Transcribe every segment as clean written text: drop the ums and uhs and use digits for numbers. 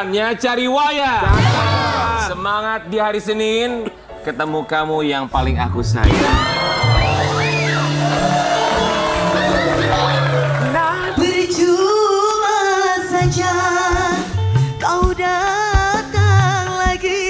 Saatnya cari waya. Semangat di hari Senin. Ketemu kamu yang paling aku sayang. Percuma saja kau datang lagi.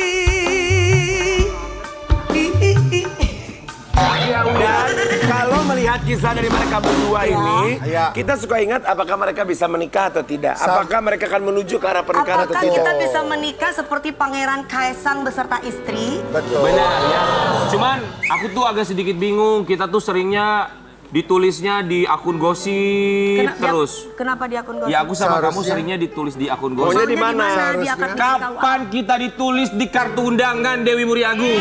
Dan kalau melihat kisah dari mereka berdua ini, kita suka ingat apakah mereka bisa menikah atau tidak? Apakah mereka akan menuju ke arah pernikahan atau Apakah tidak? kita bisa menikah seperti Pangeran Kaisang beserta istri? Betul. Benar ya. Cuman aku tuh agak sedikit bingung. Kita tuh seringnya ditulisnya di akun gosip terus. Kenapa di akun gosip? Ya aku sama kamu Seharusnya. seringnya ditulis di akun Pokoknya gosip. di mana? Di akun Kapan kita ditulis di kartu undangan Dewi Muriagung?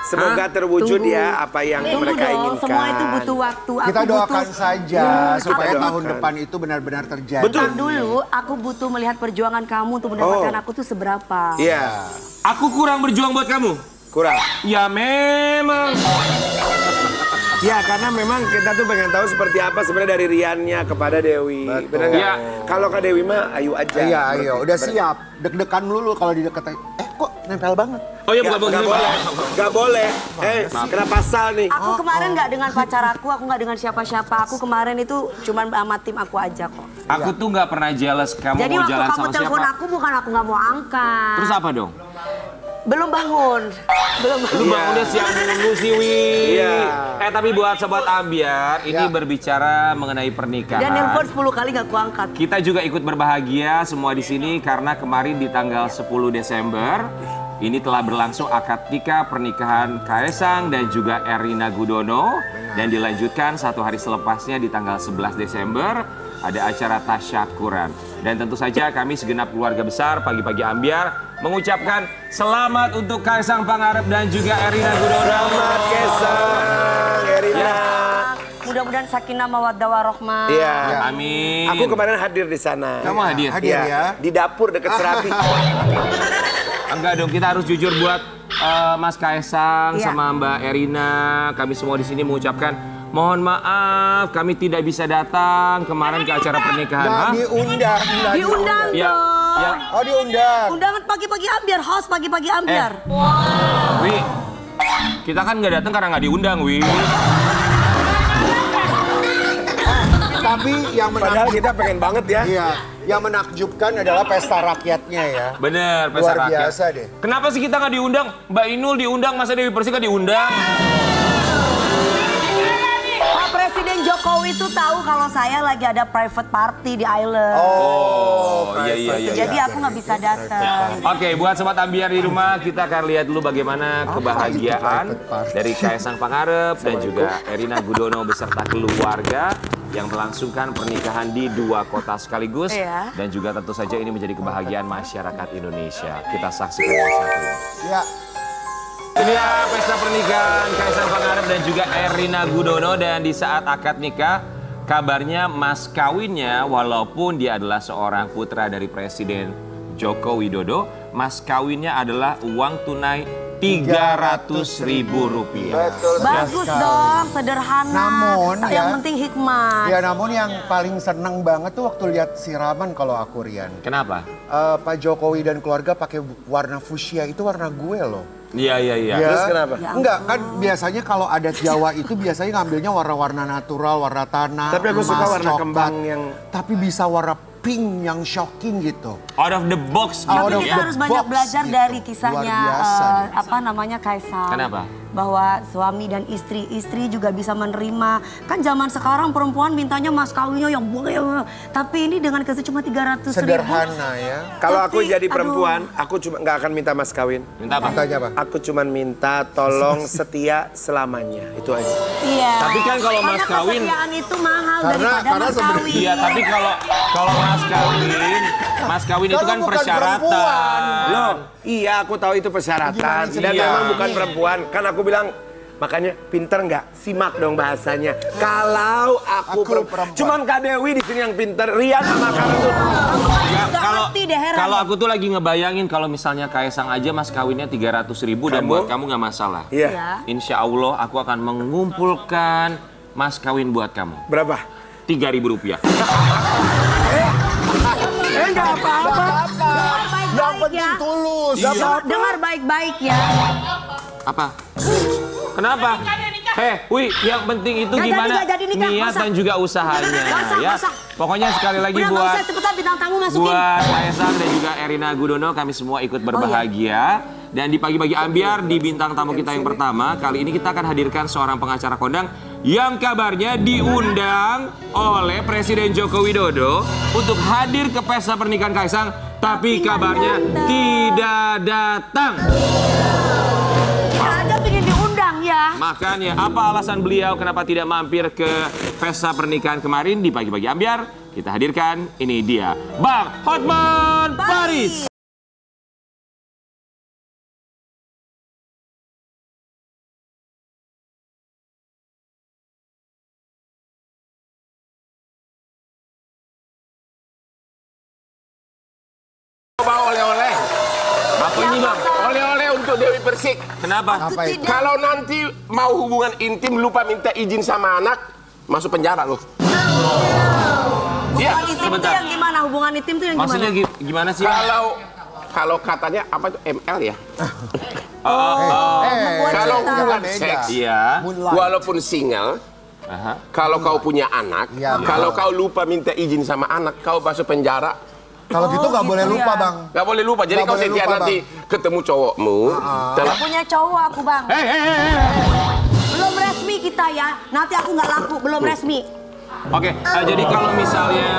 Semoga terwujud Tunggu. ya apa yang Tunggu mereka dong, inginkan. semua itu butuh waktu. Kita Aku doakan butuh- saja supaya Kita tahun doakan. depan itu benar-benar terjadi. Betul. Ntar dulu, aku butuh melihat perjuangan kamu untuk mendapatkan aku tuh seberapa. Iya, Aku kurang berjuang buat kamu. kurang. Ya memang. Ya karena memang kita tuh pengen tahu seperti apa sebenarnya dari Riannya kepada Dewi. Betul. Benar nggak? Iya. Kalau ke Dewi mah ayo aja. Iya, ayo, udah siap. Deg-degan dulu kalau di deket. Kok nempel banget? Oh iya Nggak bukan boleh, nggak boleh. Kena pasal nih. Aku kemarin nggak dengan pacar aku nggak dengan siapa-siapa. Aku kemarin itu cuma sama tim aku aja kok. Aku tuh nggak pernah jealous kamu Jadi mau waktu jalan kamu sama telepon siapa. aku bukan aku nggak mau angkat. Terus apa dong? Belum bangun. Belum Lu bangun. bangunnya siang dulu sih, Wi. Iya. Tapi buat sobat Ambiar, ini berbicara mengenai pernikahan. Dan nelpon 10 kali nggak kuangkat. Kita juga ikut berbahagia semua di sini karena kemarin di tanggal 10 Desember ini telah berlangsung akad nikah pernikahan Kaesang dan juga Erina Gudono dan dilanjutkan satu hari selepasnya di tanggal 11 Desember ada acara tasyakuran. Dan tentu saja kami segenap keluarga besar pagi-pagi Ambiar mengucapkan selamat untuk Kaesang Pangarep dan juga Erina Gudono. Selamat Kaisang, Erina. Mudah-mudahan sakinah mawaddah warahmah. Iya. Amin. Aku kemarin hadir di sana. Kamu hadir? Hadir Iya, ya. di dapur dekat Serabi. Enggak dong, kita harus jujur buat Mas Kaesang Iya. sama Mbak Erina. Kami semua di sini mengucapkan mohon maaf, kami tidak bisa datang kemarin ke acara pernikahan. Nggak Hah? diundang. nggak Diundang Ya, dong. ya. Oh diundang. Undangan pagi-pagi Ambiar, host pagi-pagi Ambiar. Wi, kita kan nggak datang karena nggak diundang, Wi. Tapi yang Padahal kita pengen banget ya. Iya, yang menakjubkan adalah pesta rakyatnya ya. Bener, pesta Luar rakyat. biasa deh. Kenapa sih kita nggak diundang? Mbak Inul diundang, masa Dewi Persik nggak diundang? Pak Presiden Jokowi tuh tahu kalau saya lagi ada private party di Island. Oh, iya. Jadi aku nggak bisa datang. Oke, buat sobat Ambiar di rumah, kita akan lihat dulu bagaimana kebahagiaan private party? dari Kaesang Pangarep dan juga Erina Gudono beserta keluarga yang melangsungkan pernikahan di dua kota sekaligus. Iya. Dan juga tentu saja ini menjadi kebahagiaan masyarakat Indonesia. Kita saksikan bersama. Ya. Ini ya pesta pernikahan Kaesang Pangarep dan juga Erina Gudono, dan di saat akad nikah kabarnya mas kawinnya walaupun dia adalah seorang putra dari Presiden Joko Widodo, mas kawinnya adalah uang tunai Rp300.000. Betul. Bagus dong, sederhana. Namun, yang ya. penting hikmat. Ya namun yang paling seneng banget tuh waktu lihat siraman kalau aku Rian. Kenapa? Pak Jokowi dan keluarga pakai warna fuchsia, itu warna gue loh. Iya. Ya. Terus kenapa? Ya Enggak, kan biasanya kalau adat Jawa itu biasanya ngambilnya warna-warna natural, warna tanah. Tapi aku suka emas, warna coklat. kembang yang Tapi bisa warna pink yang shocking gitu. Out of the box gitu Out of Kita ya. harus banyak box belajar gitu. dari kisahnya Luar biasa deh. apa namanya Kaisang. Kenapa? Bahwa suami dan istri juga bisa menerima. Kan zaman sekarang perempuan mintanya mas kawinnya yang boleh. Tapi ini dengan kasih cuma 300.000. Sederhana ya. kalau aku Tapi, jadi aduh. perempuan, aku cuma nggak akan minta mas kawin. Minta apa? Tanya apa? Aku cuma minta tolong setia selamanya. Itu aja. Iya. Tapi kan kalau mas Karena kawin- kesetiaan itu mahal Karena- daripada karena mas sebenarnya- kawin. Iya, tapi kalau mas kawin itu Kalau kan bukan persyaratan. perempuan. Loh, iya aku tahu itu persyaratan. Gimana sih? Dan Iya. memang bukan perempuan. Kan aku bilang, makanya pinter nggak? Simak dong bahasanya. Kalau aku, Aku perempuan. Cuman Kak Dewi di sini yang pinter. Rian sama Karen tuh. Ya, Nggak ngerti deh, heran. kalau aku tuh lagi ngebayangin kalau misalnya Kaesang aja mas kawinnya 300.000 dan Kamu? buat kamu nggak masalah. Iya. Iya. Insya Allah aku akan mengumpulkan mas kawin buat kamu. Berapa? Rp3.000. Tidak apa-apa. Yang penting tulus. Dengar baik-baik ya. Apa? Kenapa? Wih, yang penting itu Nggak gimana jadi nikah, niat masak. dan juga usahanya ya. Masak. Pokoknya sekali lagi Udah nggak buat usah, cepetan bintang tamu masukin. buat Kaesang dan juga Erina Gudono, kami semua ikut berbahagia. Dan di pagi-pagi ambiar di bintang tamu kita yang pertama, kali ini kita akan hadirkan seorang pengacara kondang yang kabarnya diundang oleh Presiden Joko Widodo untuk hadir ke pesta pernikahan Kaesang, tapi kabarnya tidak datang. Aja pengen diundang ya. Makanya apa alasan beliau kenapa tidak mampir ke pesta pernikahan kemarin di pagi-pagi ambiar? Kita hadirkan, ini dia Bang Hotman Paris. Bawa oleh-oleh. Apa ini Bang? Oleh-oleh untuk Dewi Persik. Kenapa? Apa itu? Kalau nanti mau hubungan intim lupa minta izin sama anak, masuk penjara loh. Iya, Hubungan intim itu sebentar. yang gimana? Hubungan intim itu yang gimana? Maksudnya gimana sih? Kalau katanya apa itu ML ya? Membuat Kalau cinta. hubungan Beda. seks, Iya. walaupun single, Aha. kalau kau punya anak, Iya, kalau kau lupa minta izin sama anak, kau masuk penjara. Kalau gitu nggak gitu boleh ya. lupa, Bang. Gak boleh lupa. Jadi Nggak kau boleh setiap lupa, nanti ketemu cowokmu, telah Nggak punya cowok aku bang. Belum resmi kita ya. Nanti aku nggak laku. Belum resmi. Oke, jadi kalau misalnya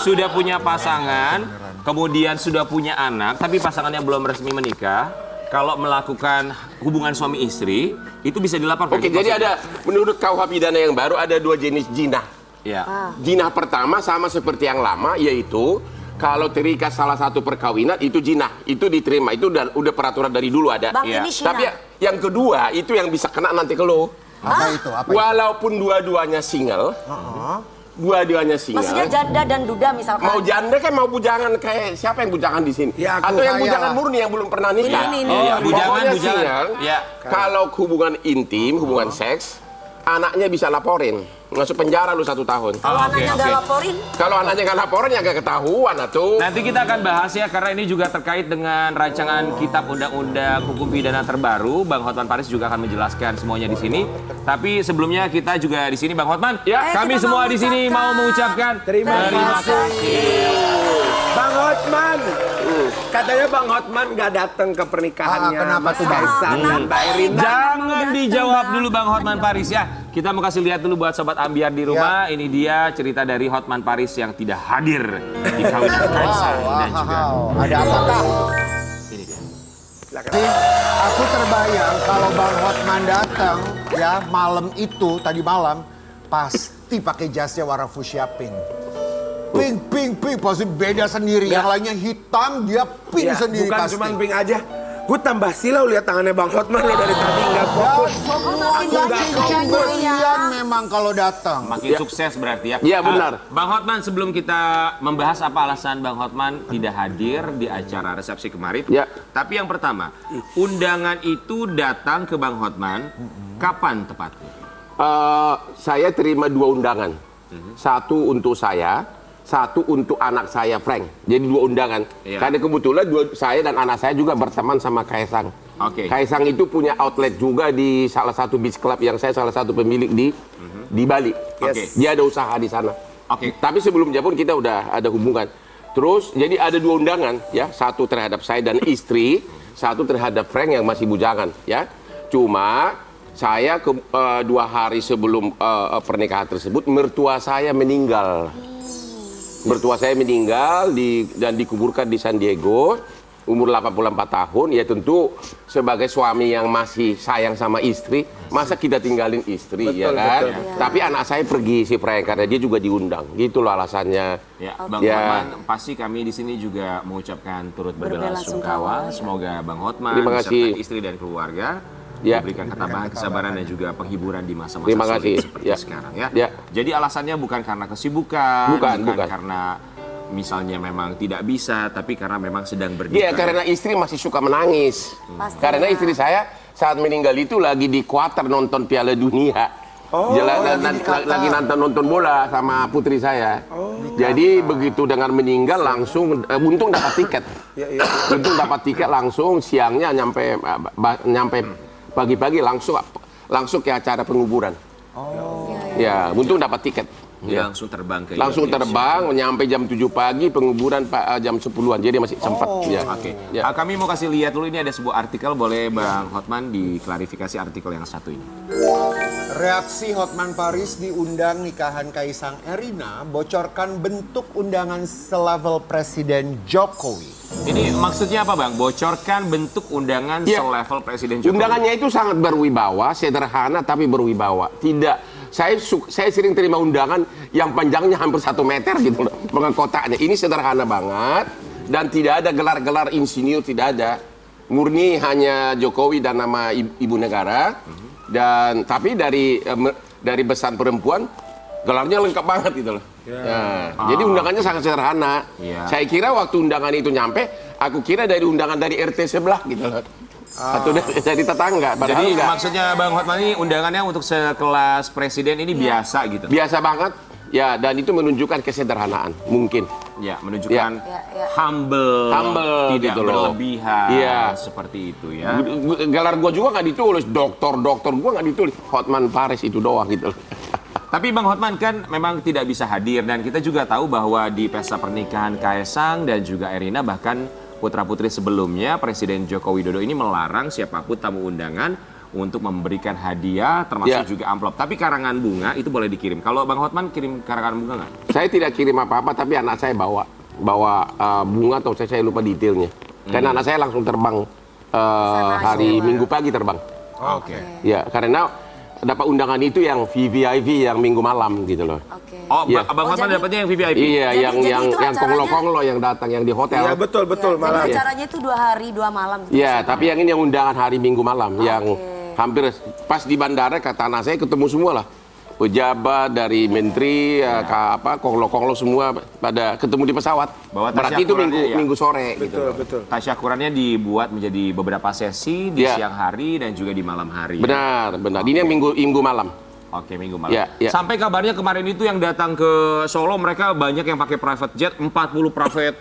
sudah punya pasangan, kemudian sudah punya anak, tapi pasangannya belum resmi menikah, kalau melakukan hubungan suami istri, itu bisa dilaporkan. Oke, jadi ada menurut KUH pidana yang baru ada dua jenis jinah. Ya. Jinah pertama sama seperti yang lama, yaitu kalau terikat salah satu perkawinan itu jinah, itu diterima, itu udah peraturan dari dulu ada. Bang Iya. ini Shina. Tapi yang kedua itu yang bisa kena nanti ke lo. Apa itu? Apa itu? Walaupun dua-duanya single, dua-duanya Maksudnya single. janda dan duda misalkan. Mau janda kan mau bujangan kayak siapa yang bujangan di sini? Ya, aku Atau yang saya bujangan lah. murni yang belum pernah nikah? Ini. Oh, Iya, bujangan, pokoknya bujangan. single, Ya. kalau hubungan intim, hubungan seks, anaknya bisa laporin. Masuk penjara lu 1 tahun. Kalau Oke, anaknya nggak oke. laporin. Kalau anaknya nggak laporin ya nggak ketahuan atuh. Nanti kita akan bahas ya, karena ini juga terkait dengan rancangan Kitab Undang-Undang Hukum Pidana terbaru. Bang Hotman Paris juga akan menjelaskan semuanya di sini. Tapi sebelumnya kita juga di sini, Bang Hotman. Ya, kami kita semua mau di sini mengucapkan. mau mengucapkan Terima kasih. Bang Hotman, katanya Bang Hotman nggak datang ke pernikahannya. Kenapa tuh, Bang? Kaesang dan Mbak Erina. Jangan dijawab dulu Bang Hotman Paris ya. Kita mau kasih lihat dulu buat sobat ambiar di rumah. Ini dia cerita dari Hotman Paris yang tidak hadir di kawinan Kaesang dan juga. Ada apakah? Ini dia. Jadi, aku terbayang kalau Bang Hotman datang ya malam itu tadi malam pasti pakai jasnya warna fuchsia pink. Pink, pasti beda sendiri. Yang lainnya hitam, dia pink Ya, sendiri bukan pasti. cuma pink aja. Gue tambah silau lihat tangannya Bang Hotman lo dari tadi nggak fokus. Kasihan memang kalau datang. Makin sukses berarti ya. Iya, benar. Bang Hotman, sebelum kita membahas apa alasan Bang Hotman tidak hadir di acara resepsi kemarin. Ya. Tapi yang pertama, undangan itu datang ke Bang Hotman kapan tepatnya? Saya terima 2 undangan. Satu untuk saya, satu untuk anak saya Frank. Jadi 2 undangan. Iya. Karena kebetulan saya dan anak saya juga berteman sama Kaesang. Oke. Kaesang itu punya outlet juga di salah satu beach club yang saya salah satu pemilik di Bali. Oke. Dia ada usaha di sana. Oke. Tapi sebelumnya pun kita udah ada hubungan. Terus jadi ada 2 undangan ya, satu terhadap saya dan istri, satu terhadap Frank yang masih bujangan ya. Cuma saya 2 hari sebelum pernikahan tersebut mertua saya meninggal. Mertua saya meninggal dan dikuburkan di San Diego, umur 84 tahun. Ya tentu sebagai suami yang masih sayang sama istri, masa kita tinggalin istri, ya kan? betul. Tapi anak saya pergi si Frank karena dia juga diundang. Gitu loh alasannya. Ya, Bang Ya. Hotman, pasti kami di sini juga mengucapkan turut berbelasungkawa. Semoga Bang Hotman Terima kasih. beserta istri dan keluarga Ya. diberikan ketabahan, kesabaran dan juga penghiburan di masa-masa Terima sulit kasih. seperti Ya. sekarang ya. Ya. Jadi alasannya bukan karena kesibukan, Bukan. karena misalnya memang tidak bisa, tapi karena memang sedang berduka. Iya, karena istri masih suka menangis. Pasti. Karena istri saya saat meninggal itu lagi di Qatar nonton Piala Dunia. Oh, lagi nonton bola sama putri saya. Jadi begitu dengan meninggal langsung untung dapat tiket. Untung dapat tiket langsung siangnya nyampe pagi-pagi langsung ke acara penguburan. Ya, untung dapat tiket. Dia langsung terbang ke Langsung Indonesia. terbang, nyampe jam 7 pagi, penguburan jam 10-an. Jadi masih sempat. Ya. Oke. Ya. Kami mau kasih lihat dulu, ini ada sebuah artikel, boleh Bang Hotman diklarifikasi artikel yang satu ini. Reaksi Hotman Paris diundang nikahan Kaisang Erina bocorkan bentuk undangan selevel Presiden Jokowi. Ini maksudnya apa Bang? Bocorkan bentuk undangan Ya. selevel Presiden Jokowi. Undangannya itu sangat berwibawa, sederhana tapi berwibawa. Tidak, saya sering terima undangan yang panjangnya hampir 1 meter gitu loh, dengan kotaknya. Ini sederhana banget dan tidak ada gelar-gelar insinyur, tidak ada. Murni hanya Jokowi dan nama ibu negara. Dan tapi dari besan perempuan gelarnya lengkap banget gitu loh. Jadi undangannya sangat sederhana. Saya kira waktu undangan itu nyampe, aku kira dari undangan dari RT sebelah gitu loh. Atau dari tetangga. Padahal Jadi enggak. maksudnya Bang Hotman ini undangannya untuk sekelas presiden ini biasa gitu. Biasa banget. Ya, dan itu menunjukkan kesederhanaan, mungkin. Ya, menunjukkan Ya. humble, tidak gitu loh. berlebihan, Iya. seperti itu ya. Gelar gua juga nggak ditulis, doktor gua nggak ditulis. Hotman Paris itu doang gitu. Tapi Bang Hotman kan memang tidak bisa hadir dan kita juga tahu bahwa di pesta pernikahan Kaesang dan juga Erina bahkan putra-putri sebelumnya Presiden Joko Widodo ini melarang siapapun tamu undangan untuk memberikan hadiah termasuk Ya. juga amplop. Tapi karangan bunga itu boleh dikirim. Kalau Bang Hotman kirim karangan bunga nggak? Saya tidak kirim apa-apa, tapi anak saya bawa bunga atau saya lupa detailnya. Karena anak saya langsung terbang hari Minggu pagi terbang. Oke. Ya, karena dapat undangan itu yang VVIP yang Minggu malam gitu loh. Oke. Oh, Iya. Bang Hotman jadi- dapatnya yang VVIP? Iya, Jadi yang itu yang acaranya- konglo-konglo yang datang yang di hotel. Iya betul betul Ya, malah. jadi acaranya itu 2 hari 2 malam. Gitu. Iya, tapi yang ini yang undangan hari Minggu malam yang hampir pas di bandara kata anak saya ketemu semua lah. Pejabat dari menteri, konglo-konglo semua pada ketemu di pesawat. Bahwa Berarti itu tasyakurannya, ya. minggu sore gitu. Betul betul. Tasyakurannya dibuat menjadi beberapa sesi di Ya. siang hari dan juga di malam hari. Benar. Ini yang minggu malam. Oke, Minggu malam. Ya, ya. Sampai kabarnya kemarin itu yang datang ke Solo mereka banyak yang pakai private jet, 40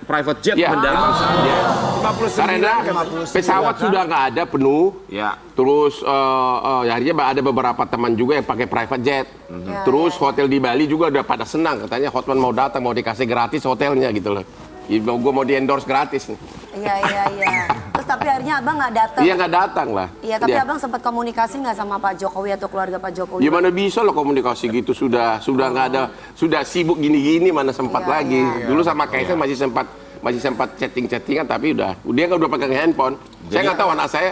private jet Ya. mendarat saja. 59 Karena pesawat sudah nggak ada penuh. Ya. Terus akhirnya ada beberapa teman juga yang pakai private jet. Terus hotel di Bali juga udah pada senang. Katanya Hotman mau datang, mau dikasih gratis hotelnya gitu loh. Gue mau di endorse gratis nih. Iya. Terus tapi akhirnya abang nggak datang. Iya nggak datang lah. Iya, tapi Dia- abang sempat komunikasi nggak sama Pak Jokowi atau keluarga Pak Jokowi? Gimana bisa lo komunikasi gitu, sudah nggak ada, sudah sibuk gini-gini mana sempat Iya, lagi. iya. Dulu sama Kaisang masih sempat chatting-chattingan, tapi dia kan udah pegang handphone. Saya nggak tahu anak saya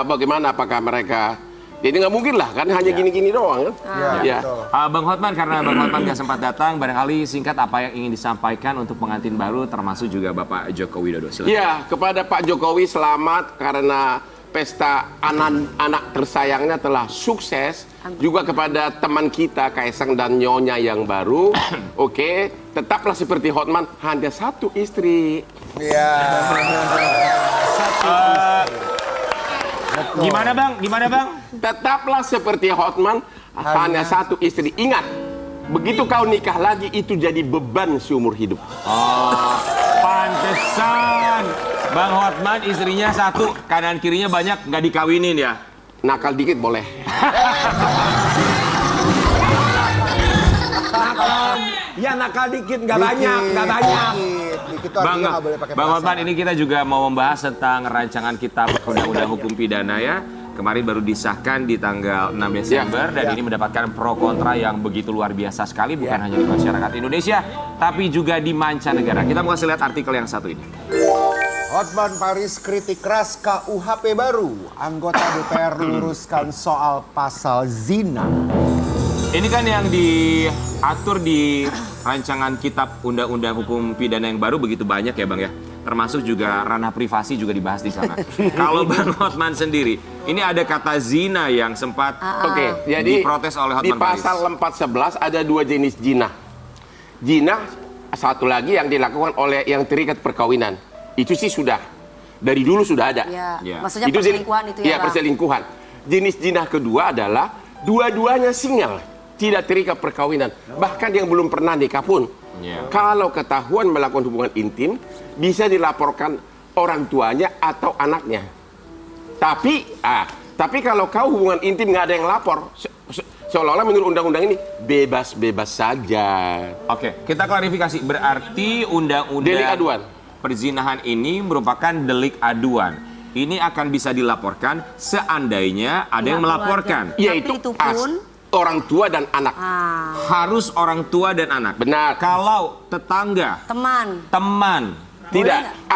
bagaimana, apakah mereka, jadi nggak mungkin lah kan hanya gini-gini doang kan. Iya, Ya. betul. Bang Hotman, karena Bang Hotman nggak sempat datang, barangkali singkat apa yang ingin disampaikan untuk pengantin baru termasuk juga Bapak Joko Widodo. Silakan. Ya, kepada Pak Jokowi selamat karena pesta anak tersayangnya telah sukses. Juga kepada teman kita Kaisang dan Nyonya yang baru. Oke, tetaplah seperti Hotman, hanya 1 istri. Iya. Gimana Bang? Tetaplah seperti Hotman, hanya 1 istri. Ingat, begitu kau nikah lagi itu jadi beban seumur hidup. Pantesan Bang Hotman istrinya 1, kanan kirinya banyak, nggak dikawinin ya? Nakal dikit boleh. Ya nakal dikit nggak banyak. Dikit tuh artinya nggak boleh pakai Bang Hotman, perasaan. ini kita juga mau membahas tentang rancangan kitab undang-undang hukum pidana ya. Kemarin baru disahkan di tanggal 6 Desember dan ini mendapatkan pro kontra yang begitu luar biasa sekali, bukan hanya di masyarakat Indonesia tapi juga di mancanegara. Kita mau kasih lihat artikel yang satu ini. Hotman Paris kritik keras KUHP baru. Anggota DPR luruskan soal pasal zina. Ini kan yang diatur di rancangan kitab undang-undang hukum pidana yang baru begitu banyak ya Bang ya. Termasuk juga ranah privasi juga dibahas di sana. Kalau Bang Hotman sendiri, ini ada kata zina yang sempat Oke, jadi diprotes oleh di Hotman Paris. pasal 411 ada 2 jenis zina. Zina satu lagi yang dilakukan oleh yang terikat perkawinan. Itu sih sudah dari dulu sudah ada. Iya. Ya. Maksudnya Itu perselingkuhan itu ya, Iya, Bang? perselingkuhan. Jenis zina kedua adalah dua-duanya single, tidak terikat perkawinan. Bahkan yang belum pernah nikah pun Iya. Kalau ketahuan melakukan hubungan intim, bisa dilaporkan orang tuanya atau anaknya. Tapi kalau kau hubungan intim nggak ada yang lapor, seolah-olah menurut undang-undang ini bebas-bebas saja. Oke, kita klarifikasi. Berarti Delik undang-undang aduan. perzinahan ini merupakan delik aduan. Ini akan bisa dilaporkan seandainya ada yang melaporkan. Tapi Yaitu itu pun orang tua dan anak. Harus orang tua dan anak. Benar. Kalau tetangga, teman, Tidak.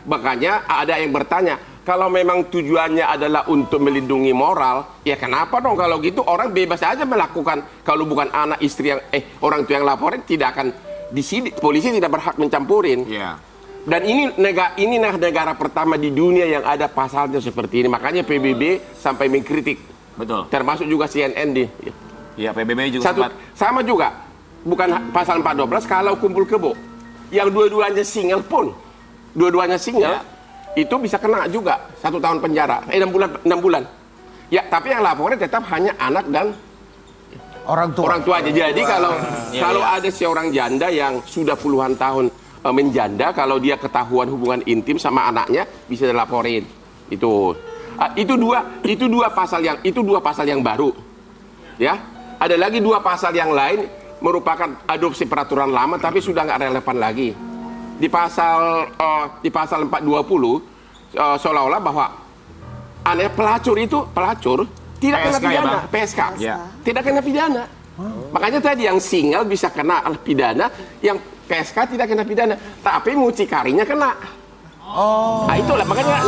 Makanya ada yang bertanya, kalau memang tujuannya adalah untuk melindungi moral, ya kenapa dong kalau gitu orang bebas aja melakukan. Kalau bukan anak, istri yang orang tua yang laporin, tidak akan disidik. Polisi tidak berhak mencampurin. ya. Dan ini negara pertama di dunia yang ada pasalnya seperti ini. Makanya PBB sampai mengkritik. Betul. Termasuk juga CNN di. Ya, PBB juga sempat. Sama juga. Bukan pasal 412 kalau kumpul kebo. Yang dua-duanya single pun. Dua-duanya single. Itu bisa kena juga 1 tahun penjara. 6 bulan. Ya, tapi yang laporin tetap hanya anak dan Orang tua. orang tua aja. Jadi kalau ada seorang janda yang sudah puluhan tahun menjanda, kalau dia ketahuan hubungan intim sama anaknya bisa dilaporin. Itu dua pasal yang baru. Ya. Ada lagi 2 pasal yang lain merupakan adopsi peraturan lama tapi sudah nggak relevan lagi. Di pasal 420 seolah-olah bahwa pelacur tidak kena PSK ya, pidana. Bang? PSK. Ya. Tidak kena pidana. Makanya tadi yang single bisa kena pidana, yang PSK tidak kena pidana, tapi mucikarinya kena. Nah, itulah makanya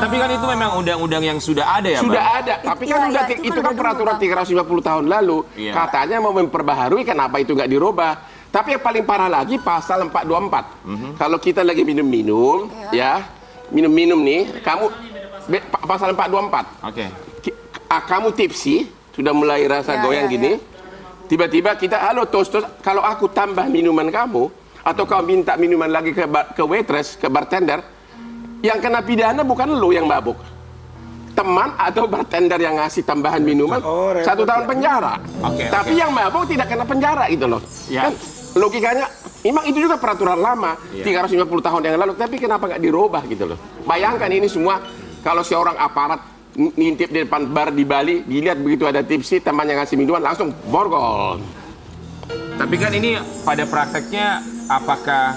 Tapi kan itu memang undang-undang yang sudah ada ya, sudah Bang? ada, tapi kan itu kan peraturan 350 tahun lalu. Iya. Katanya mau memperbaharui, kenapa itu nggak dirubah? Tapi yang paling parah lagi pasal 424. Kalau kita lagi minum-minum, minum-minum nih, pasal 424. Oke. Kamu tipsi, sudah mulai rasa goyang gini. Tiba-tiba kita, halo tos, kalau aku tambah minuman kamu, atau kau minta minuman lagi ke waitress, ke bartender, yang kena pidana bukan lo yang mabuk. Teman atau bartender yang ngasih tambahan minuman, 1 tahun penjara. Tapi yang mabuk tidak kena penjara gitu loh. Ya. Kan logikanya, memang itu juga peraturan lama, 350 tahun yang lalu, tapi kenapa nggak dirubah gitu loh. Bayangkan ini semua, kalau seorang aparat ngintip di depan bar di Bali, dilihat begitu ada tipsi, temannya ngasih minuman, langsung borgol. Tapi kan ini pada prakteknya apakah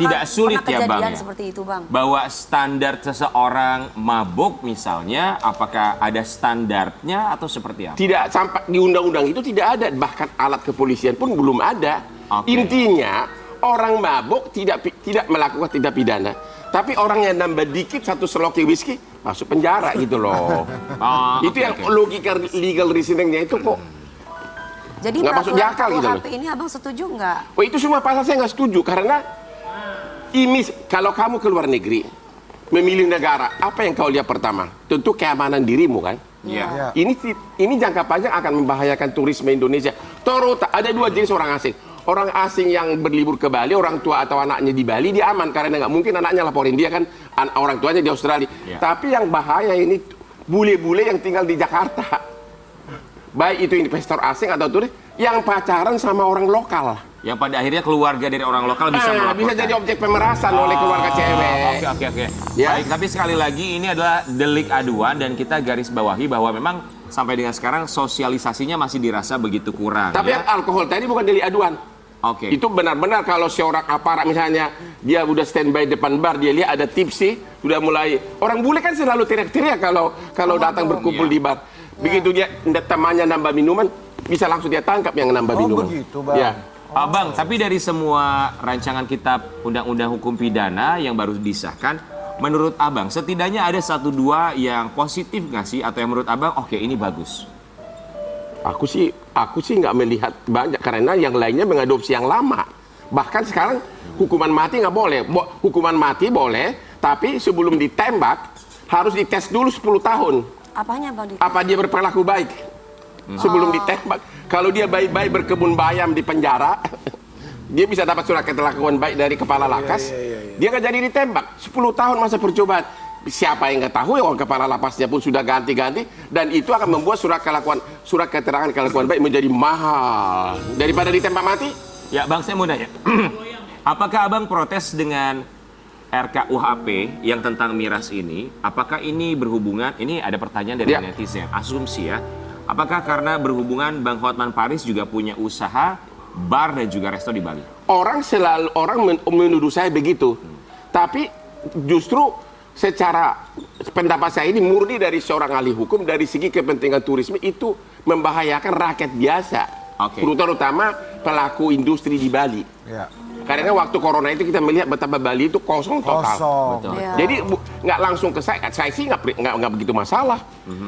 tidak sulit ya, Bang? Ya? Seperti itu, Bang. Bahwa standar seseorang mabuk misalnya, apakah ada standarnya atau seperti apa? Tidak, sampai di undang-undang itu tidak ada, bahkan alat kepolisian pun belum ada. Intinya orang mabuk tidak melakukan tindak pidana, tapi orang yang nambah dikit 1 seloki whisky masuk penjara gitu loh. Itu yang logika legal reasoningnya itu kok. Jadi nggak masuk di akal gitu loh. KUHP ini abang setuju nggak? Oh, itu semua pasal saya nggak setuju karena ini kalau kamu ke luar negeri memilih negara, apa yang kau lihat pertama? Tentu keamanan dirimu kan. Iya. Ini jangka panjang akan membahayakan turisme Indonesia. Ada 2 jenis orang asing. Orang asing yang berlibur ke Bali, orang tua atau anaknya di Bali, dia aman karena nggak mungkin anaknya laporin dia kan, orang tuanya di Australia. Tapi yang bahaya ini bule-bule yang tinggal di Jakarta. Baik itu investor asing atau turis yang pacaran sama orang lokal. Yang pada akhirnya keluarga dari orang lokal bisa melaporkan. Bisa jadi objek pemerasan oleh keluarga cewek. Oke. Ya. Baik, tapi sekali lagi ini adalah delik aduan dan kita garis bawahi bahwa memang sampai dengan sekarang sosialisasinya masih dirasa begitu kurang. Tapi yang alkohol tadi bukan delik aduan. Oke. Itu benar-benar kalau seorang aparat misalnya dia udah standby depan bar, dia lihat ada tipsi, sudah mulai. Orang bule kan selalu teriak-teriak kalau datang berkumpul di bar. Begitu dia temannya nambah minuman, bisa langsung dia tangkap yang nambah minuman. Begitu, Bang. Ya. Bang, tapi dari semua rancangan kitab Undang-Undang Hukum Pidana yang baru disahkan, menurut Abang setidaknya ada 1-2 yang positif nggak sih? Atau yang menurut Abang, oke ini bagus? Aku sih nggak melihat banyak karena yang lainnya mengadopsi yang lama. Bahkan sekarang hukuman mati nggak boleh. Hukuman mati boleh, tapi sebelum ditembak harus dites dulu 10 tahun. Apanya, Bang? Apa dia berperilaku baik sebelum ditembak? Kalau dia baik-baik berkebun bayam di penjara, dia bisa dapat surat keterlakuan baik dari kepala lakas. Dia nggak jadi ditembak. 10 tahun masa percobaan. siapa yang ketahui, orang kepala lapasnya pun sudah ganti-ganti, dan itu akan membuat surat keterangan kelakuan baik menjadi mahal daripada ditembak mati. Ya Bang, saya mau nanya. Apakah Abang protes dengan RKUHP yang tentang miras ini? Apakah ini berhubungan, ini ada pertanyaan dari netizen, asumsi ya. Apakah karena berhubungan Bang Hotman Paris juga punya usaha bar dan juga resto di Bali? Orang menuduh saya begitu. Tapi justru secara pendapat saya ini murni dari seorang ahli hukum, dari segi kepentingan turisme itu membahayakan rakyat biasa. Terutama pelaku industri di Bali. Ya. Karena waktu corona itu kita melihat betapa Bali itu kosong total. Betul. Ya. Jadi nggak langsung ke saya sih nggak begitu masalah.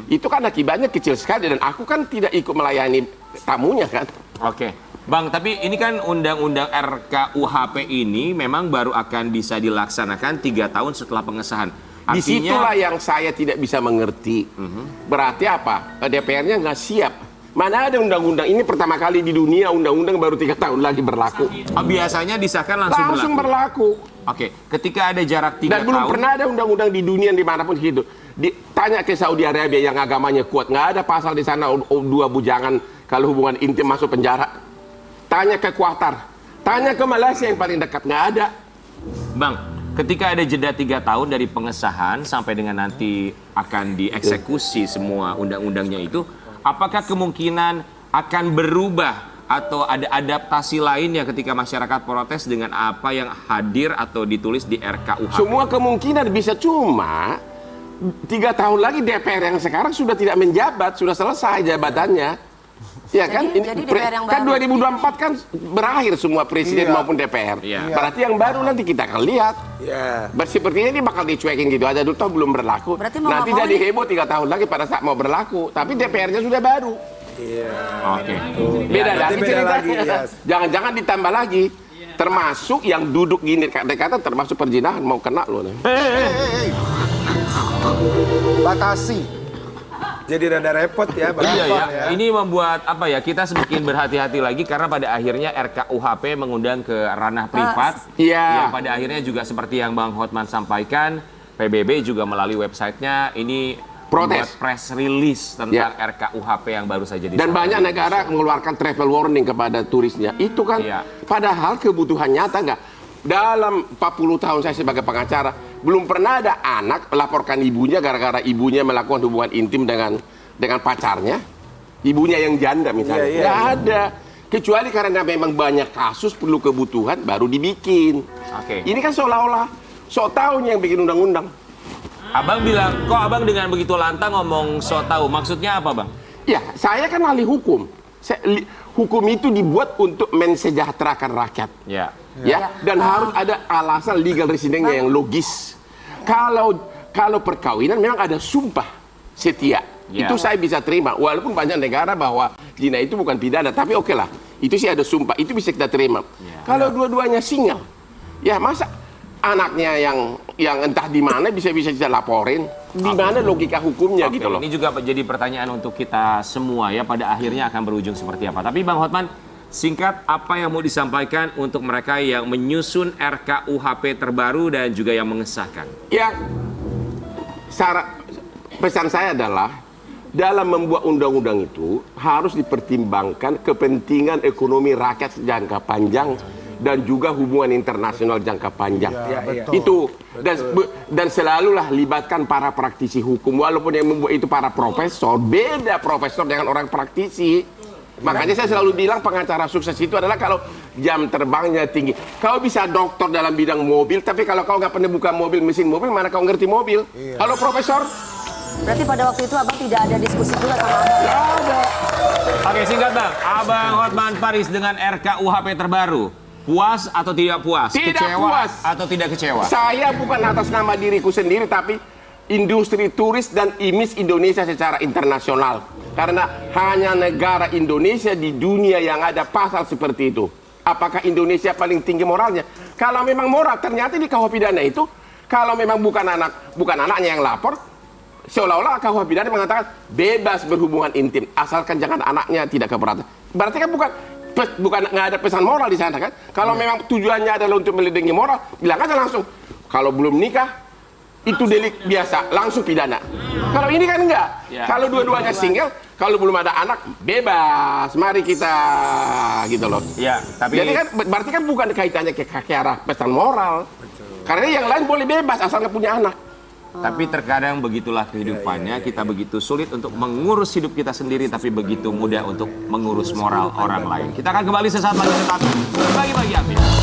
Itu kan akibatnya kecil sekali dan aku kan tidak ikut melayani tamunya kan. Oke. Bang, tapi ini kan undang-undang RKUHP ini memang baru akan bisa dilaksanakan 3 tahun setelah pengesahan. Disitulah yang saya tidak bisa mengerti. Berarti apa? DPR-nya nggak siap. Mana ada undang-undang ini pertama kali di dunia undang-undang baru 3 tahun lagi berlaku. Biasanya disahkan langsung berlaku. Oke, ketika ada jarak 3 tahun. Dan belum pernah ada undang-undang di dunia dimanapun gitu. Tanya ke Saudi Arabia yang agamanya kuat, nggak ada pasal di sana 2 bujangan kalau hubungan intim masuk penjara. Tanya ke Qatar, tanya ke Malaysia yang paling dekat, nggak ada. Bang, ketika ada jeda 3 tahun dari pengesahan sampai dengan nanti akan dieksekusi semua undang-undangnya itu, apakah kemungkinan akan berubah atau ada adaptasi lainnya ketika masyarakat protes dengan apa yang hadir atau ditulis di RKUHP? Semua kemungkinan bisa, cuma 3 tahun lagi DPR yang sekarang sudah tidak menjabat, sudah selesai jabatannya. Ya kan, jadi DPR yang kan baru. 2024 kan berakhir semua presiden maupun DPR. Berarti yang baru nanti kita akan lihat. Sepertinya ini bakal dicuekin gitu aja dulu, toh belum berlaku. Nanti jadi heboh 3 tahun lagi pada saat mau berlaku, tapi DPR-nya sudah baru. Oke. Beda lagi beda ceritanya. lagi, Jangan-jangan ditambah lagi. Termasuk yang duduk gini, kata termasuk perzinahan mau kena loh. Hei. Batasi. Jadi rada repot ya, Bang. Iya ya. ya. Ini membuat apa ya? Kita semakin berhati-hati lagi karena pada akhirnya RKUHP mengundang ke ranah privat. Iya. Yang pada akhirnya juga seperti yang Bang Hotman sampaikan, PBB juga melalui websitenya ini protes membuat press release tentang RKUHP yang baru saja disahkan. Dan banyak negara mengeluarkan travel warning kepada turisnya. Itu kan padahal kebutuhan nyata nggak. Dalam 40 tahun saya sebagai pengacara, belum pernah ada anak melaporkan ibunya gara-gara ibunya melakukan hubungan intim dengan pacarnya. Ibunya yang janda misalnya. Nggak ada. Kecuali karena memang banyak kasus perlu kebutuhan baru dibikin. Ini kan seolah-olah sok tahu yang bikin undang-undang. Abang bilang, kok abang dengan begitu lantang ngomong sok tahu? Maksudnya apa, Bang? Ya, saya kan ahli hukum. Hukum itu dibuat untuk mensejahterakan rakyat. Dan harus ada alasan legal reasoningnya yang logis. Kalau perkawinan memang ada sumpah setia. Itu saya bisa terima. Walaupun banyak negara bahwa zina itu bukan pidana, tapi oke lah. Itu sih ada sumpah, itu bisa kita terima. Kalau dua-duanya single, ya masa anaknya yang entah di mana bisa kita laporin? Di mana logika hukumnya gitu loh. Ini juga jadi pertanyaan untuk kita semua ya, pada akhirnya akan berujung seperti apa. Tapi Bang Hotman, singkat apa yang mau disampaikan untuk mereka yang menyusun RKUHP terbaru dan juga yang mengesahkan? Ya, pesan saya adalah dalam membuat undang-undang itu harus dipertimbangkan kepentingan ekonomi rakyat jangka panjang dan juga hubungan internasional jangka panjang. Itu dan selalulah libatkan para praktisi hukum, walaupun yang membuat itu para profesor, beda profesor dengan orang praktisi. Makanya saya selalu bilang pengacara sukses itu adalah kalau jam terbangnya tinggi. Kau bisa doktor dalam bidang mobil, tapi kalau kau nggak pernah buka mobil, mesin mobil, mana kau ngerti mobil? Halo profesor? Berarti pada waktu itu abang tidak ada diskusi juga sama abang? Nggak ada. Oke, singkat Bang. Abang Hotman Paris dengan RKUHP terbaru, puas atau tidak puas? Tidak kecewa puas. atau tidak kecewa? Saya bukan atas nama diriku sendiri, tapi industri turis dan image Indonesia secara internasional. Karena hanya negara Indonesia di dunia yang ada pasal seperti itu. Apakah Indonesia paling tinggi moralnya? Kalau memang moral, ternyata di KUH pidana itu, kalau memang bukan anaknya yang lapor, seolah-olah KUH pidana mengatakan bebas berhubungan intim, asalkan jangan anaknya tidak keberatan. Berarti kan bukan nggak ada pesan moral di sana kan? Kalau memang tujuannya adalah untuk melindungi moral, bilang aja langsung. Kalau belum nikah, itu delik biasa, langsung pidana. Kalau ini kan enggak. Ya. Kalau dua-duanya single, kalau belum ada anak, bebas. Mari kita gitu loh. Ya, tapi Jadi kan berarti kan bukan kaitannya ke arah pesan moral. Karena yang lain boleh bebas asal nggak punya anak. Tapi terkadang begitulah kehidupannya, kita begitu sulit untuk mengurus hidup kita sendiri, tapi begitu mudah untuk mengurus moral orang lain. Kita akan kembali sesaat lagi tetap bagi-bagi update.